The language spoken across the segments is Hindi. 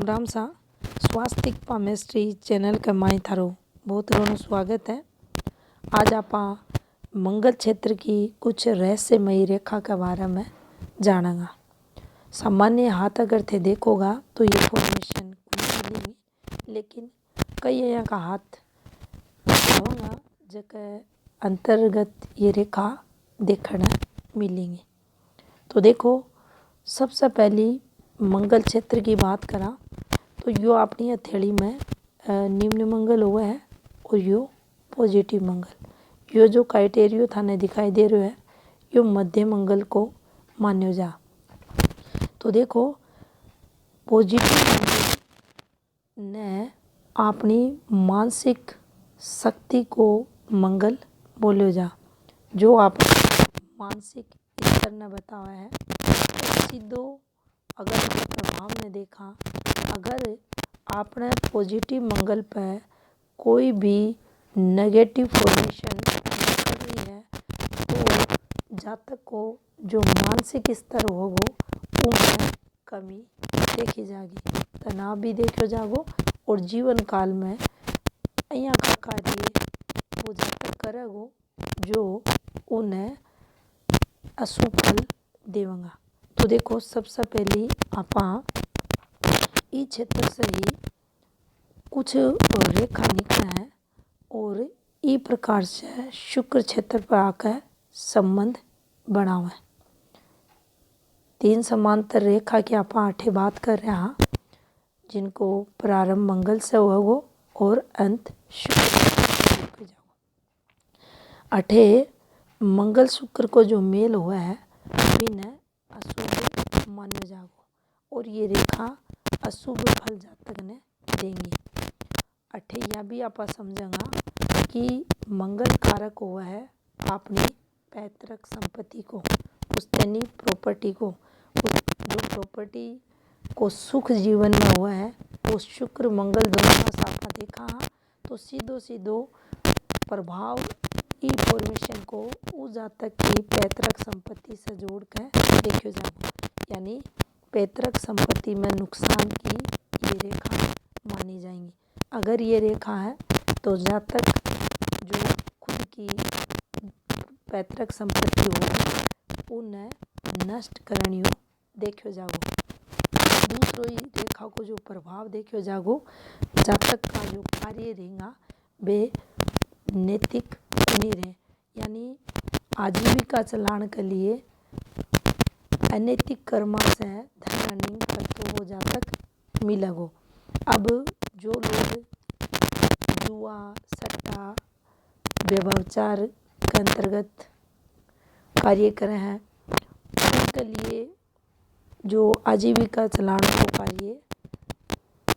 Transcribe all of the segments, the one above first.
राम सा स्वास्तिक पामेस्ट्री चैनल के माई थारो बहुत रोनो स्वागत है। आज आप मंगल क्षेत्र की कुछ रहस्यमयी रेखा के बारे में जानेंगे। सामान्य हाथ अगर थे देखोगा तो ये फॉर्मेशन मिलेंगी, लेकिन कई यहाँ का हाथ आवागा जके अंतर्गत ये रेखा देखने मिलेंगी। तो देखो, सबसे पहली मंगल क्षेत्र की बात करा तो यो अपनी हथेली में निम्न मंगल हुआ है और यो पॉजिटिव मंगल। यो जो क्राइटेरियो थाने दिखाई दे रहा है यो मध्य मंगल को मान्यो जा। तो देखो, पॉजिटिव मंगल ने अपनी मानसिक शक्ति को मंगल बोलो जा, जो आप मानसिक स्तर ने बतावा है। तो सीधो अगर प्रभाव ने देखा, अगर आपने पॉजिटिव मंगल पर कोई भी नेगेटिव फॉर्मेशन कर रही है तो जातक को जो मानसिक स्तर होगो उनमें कमी देखी जाएगी, तनाव भी देखो जागो और जीवन काल में यहाँ का कार्य वो जातक करेगो जो उन्हें अशुभ फल देवेगा। तो देखो, सबसे पहली आपा इस क्षेत्र से ही कुछ रेखा निकला है और इस प्रकार से शुक्र क्षेत्र पर आकर संबंध बनाओ है। 3 समांतर रेखा की आप 8 बात कर रहे हैं, जिनको प्रारंभ मंगल से होगो और अंत शुक्र जाओ। 8 मंगल शुक्र को जो मेल हुआ है बिना अशुभ मान्य जागो और ये रेखा अशुभ फल जातक ने देंगी। 8 यह भी आप समझेंगा कि मंगल कारक हुआ है अपनी पैतृक संपत्ति को, पुश्तैनी प्रॉपर्टी को, जो प्रॉपर्टी को सुख जीवन में हुआ है वो शुक्र मंगल दोनों का साफा देखा है। तो सीधो प्रभाव ई फॉर्मेशन को उस जातक की पैतृक संपत्ति से जोड़ कर देखो जाओ, यानी पैतृक संपत्ति में नुकसान की ये रेखा मानी जाएंगी। अगर ये रेखा है तो जातक जो खुद की पैतृक संपत्ति होगी उन्हें नष्ट करनियो देखो जागो। दूसरी रेखा को जो प्रभाव देखो जागो, जातक का जो कार्य रहेगा वे नैतिक नहीं रहे, यानी आजीविका चलाने के लिए अनैतिक कर्मा से धन अर्निंग करते हो जातक मिलेगो। अब जो लोग जुआ सट्टा व्यभिचार के अंतर्गत कार्य करे हैं उनके लिए जो आजीविका चलाने को कार्य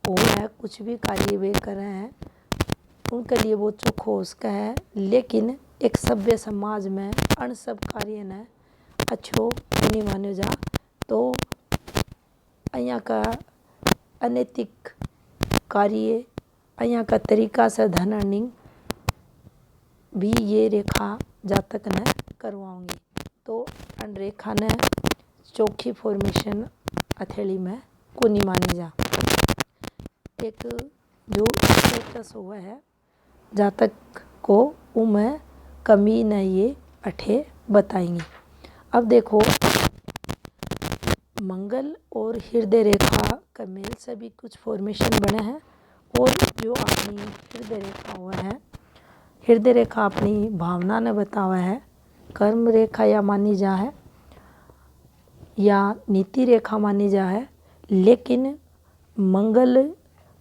वो है, कुछ भी कार्य वे कर रहे हैं उनके लिए वो चौखोस का है, लेकिन एक सभ्य समाज में अन सब कार्य ने अच्छो नहीं मानो जा। तो यहाँ का अनैतिक कार्य यहाँ का तरीका से धन अर्निंग भी ये रेखा जातक ने करवाऊंगी। तो अन रेखा ने चौखी फॉर्मेशन हथेली में को नहीं मानी जा। एक जो स्टेटस हुआ है जातक को उमें कमी न ये 8 बताएंगी। अब देखो, मंगल और हृदय रेखा का मेल से भी कुछ फॉर्मेशन बने हैं और जो अपनी हृदय रेखा हुआ है, हृदय रेखा अपनी भावना ने बतावा है, कर्म रेखा या मानी जा है या नीति रेखा मानी जा है। लेकिन मंगल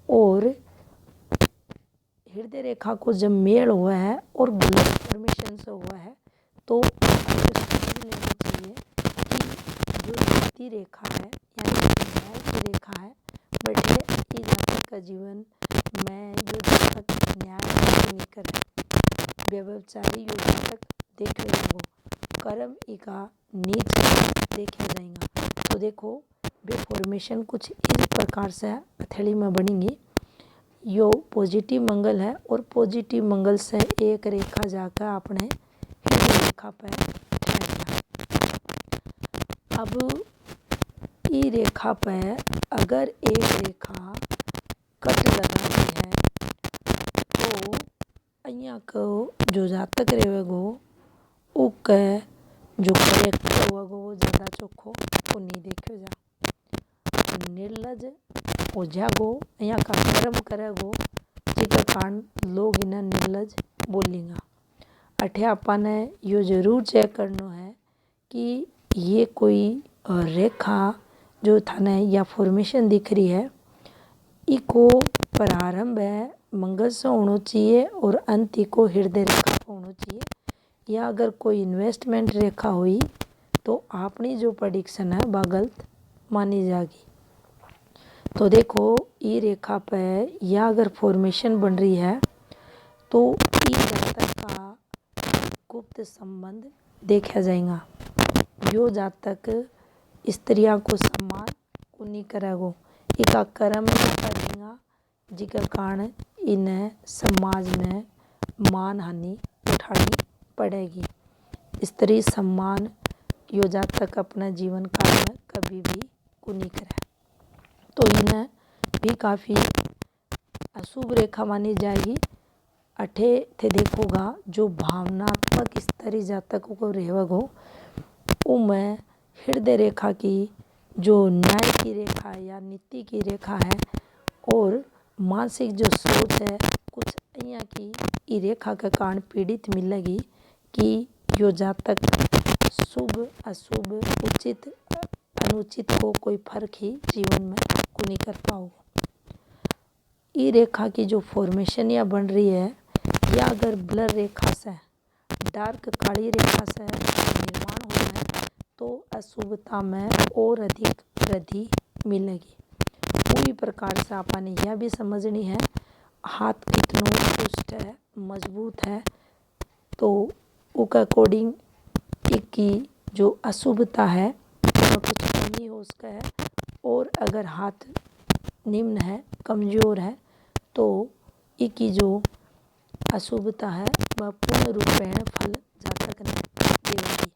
और हृदय रेखा को जब मेल हुआ है और गलत फॉर्मेशन से हुआ है तो समझ लेना चाहिए कि जो नीति रेखा है यानी न्याय की रेखा है, बट ये जातक का जीवन में जो जातक न्याय नहीं करे, व्यभिचारी यो जातक देखे जाएगो, कर्म इका नीच देखे जाएगा। तो देखो, वे फॉर्मेशन कुछ इस प्रकार से हथेली में बनेंगी। यो पॉजिटिव मंगल है और पॉजिटिव मंगल से एक रेखा जाकर अपने हृदय रेखा पर ठहर गया। अब ई रेखा पे अगर एक रेखा कट लगानी है तो અહીંયા को जो जातक रहेगो ऊके जो करेक्टर होगो वो ज़्यादा चोखो को नहीं देखो जा। निर्लज हो जागो અહીંયા का कर्म करेगो जिका कारण लोग इन्हें निर्लज बोलेंगे। अठे आपने यो जरूर चेक करना है कि ये कोई रेखा जो थाने या फॉर्मेशन दिख रही है इको प्रारंभ है मंगल से होना चाहिए और अंत को हृदय रेखा पे होना चाहिए। या अगर कोई इन्वेस्टमेंट रेखा हुई तो अपनी जो प्रेडिक्शन है वह गलत मानी जाएगी। तो देखो ये रेखा पे या अगर फॉर्मेशन बन रही है तो ई जातक का गुप्त संबंध देखा जाएगा। यो जातक स्त्रियां को सम्मान को नहीं करेगो, इका कर्म करेगा जिका कारण इन्हें समाज में मान हानि उठानी पड़ेगी। स्त्री सम्मान यो जातक अपना जीवन काल में कभी भी को नहीं करे तो इन्हें भी काफ़ी अशुभ रेखा मानी जाएगी। अठे थे देखोगा जो भावनात्मक स्त्री जातकों को रहेगो उनमें हृदय रेखा की जो न्याय की रेखा या नीति की रेखा है और मानसिक जो सोच है कुछ અહીંયા की ई रेखा के कारण पीड़ित मिलेगी कि यो जातक शुभ अशुभ उचित अनुचित को कोई फर्क ही जीवन में को नहीं कर पाओगे। ई रेखा की जो फॉर्मेशन या बन रही है या अगर ब्लर रेखा से डार्क काली रेखा से निर्माण हो रहा है तो अशुभता में और अधिक वृद्धि मिलेगी। पूरी प्रकार से आपने यह भी समझनी है हाथ कितनों सुस्त है मजबूत है तो उसके अकॉर्डिंग की जो अशुभता है वह कुछ कमी हो उसका है और अगर हाथ निम्न है कमज़ोर है तो इसकी जो अशुभता है वह पूर्ण रूपेण फल जातक ने देगी।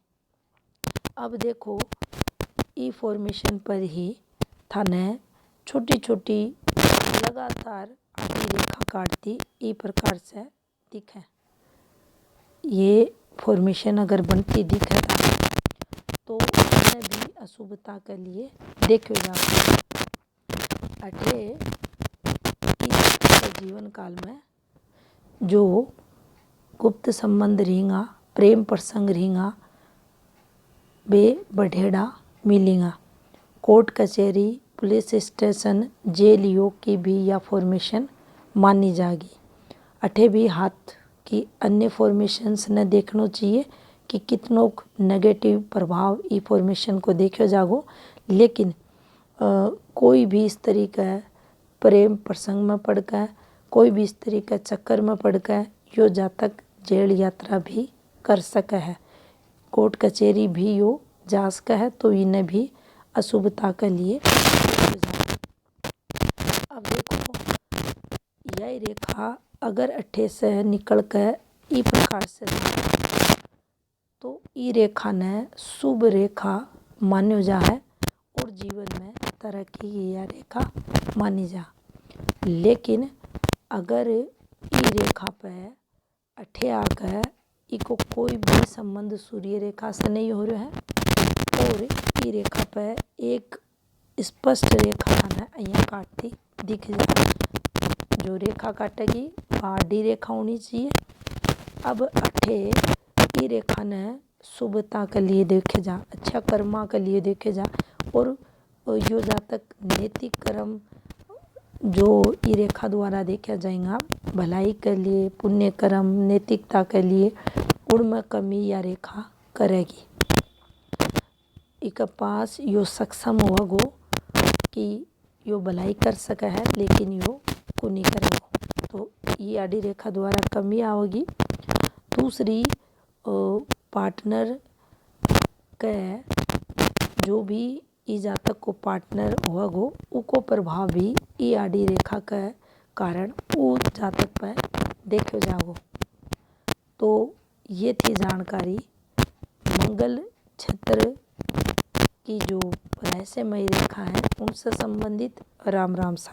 अब देखो ई फॉर्मेशन पर ही थाने छोटी छोटी लगातार आधी रेखा काटती ई प्रकार से दिखे। ये फॉर्मेशन अगर बनती दिखे तो उसमें भी अशुभता के लिए देखो जाते अठे इस जीवन काल में जो गुप्त संबंध रहेगा प्रेम प्रसंग रहेगा वे बढ़ेड़ा मिलेगा। कोर्ट कचहरी पुलिस स्टेशन जेल योग की भी यह फॉर्मेशन मानी जाएगी। अठे भी हाथ की अन्य फॉर्मेशंस ने देखना चाहिए कि कितनों नेगेटिव प्रभाव ई फॉर्मेशन को देखो जागो। लेकिन कोई भी इस तरीके प्रेम प्रसंग में पड़ कर कोई भी इस तरीके चक्कर में पड़ कर यो जातक जेल यात्रा भी कर सके है कोर्ट कचहरी भी यो जा सके है तो इन्हें भी अशुभता के लिए। अब देखो यह रेखा अगर अठे से निकल कर ई प्रकार से तो ई रेखा ने शुभ रेखा मान्यो जा है और जीवन में तरक्की की यह रेखा मानी जा। लेकिन अगर ई रेखा पे अठे आकर इको कोई भी संबंध सूर्य रेखा से नहीं हो रहा है और ई रेखा पे एक स्पष्ट रेखा है અહીંયા काटती दिख जाए। जो रेखा काटेगी आडी रेखा होनी चाहिए। अब अठे ई रेखा ने शुभता के लिए देखे जा अच्छा कर्मा के लिए देखे जा और यो जातक नैतिक कर्म जो ई रेखा द्वारा देखा जाएगा भलाई के लिए पुण्य कर्म नैतिकता के लिए उनमें कमी या रेखा करेगी। इके पास यो सक्षम होगो कि यो भलाई कर सके है लेकिन यो को नहीं करेगा तो ये आडी रेखा द्वारा कमी आओगी। दूसरी पार्टनर के जो भी ई जातक को पार्टनर होगो उको प्रभाव भी ई आडी रेखा के कारण वो जातक पर देखो जागो। तो ये थी जानकारी मंगल क्षेत्र की जो रहस्यमयी रेखा है उनसे संबंधित राम राम सा।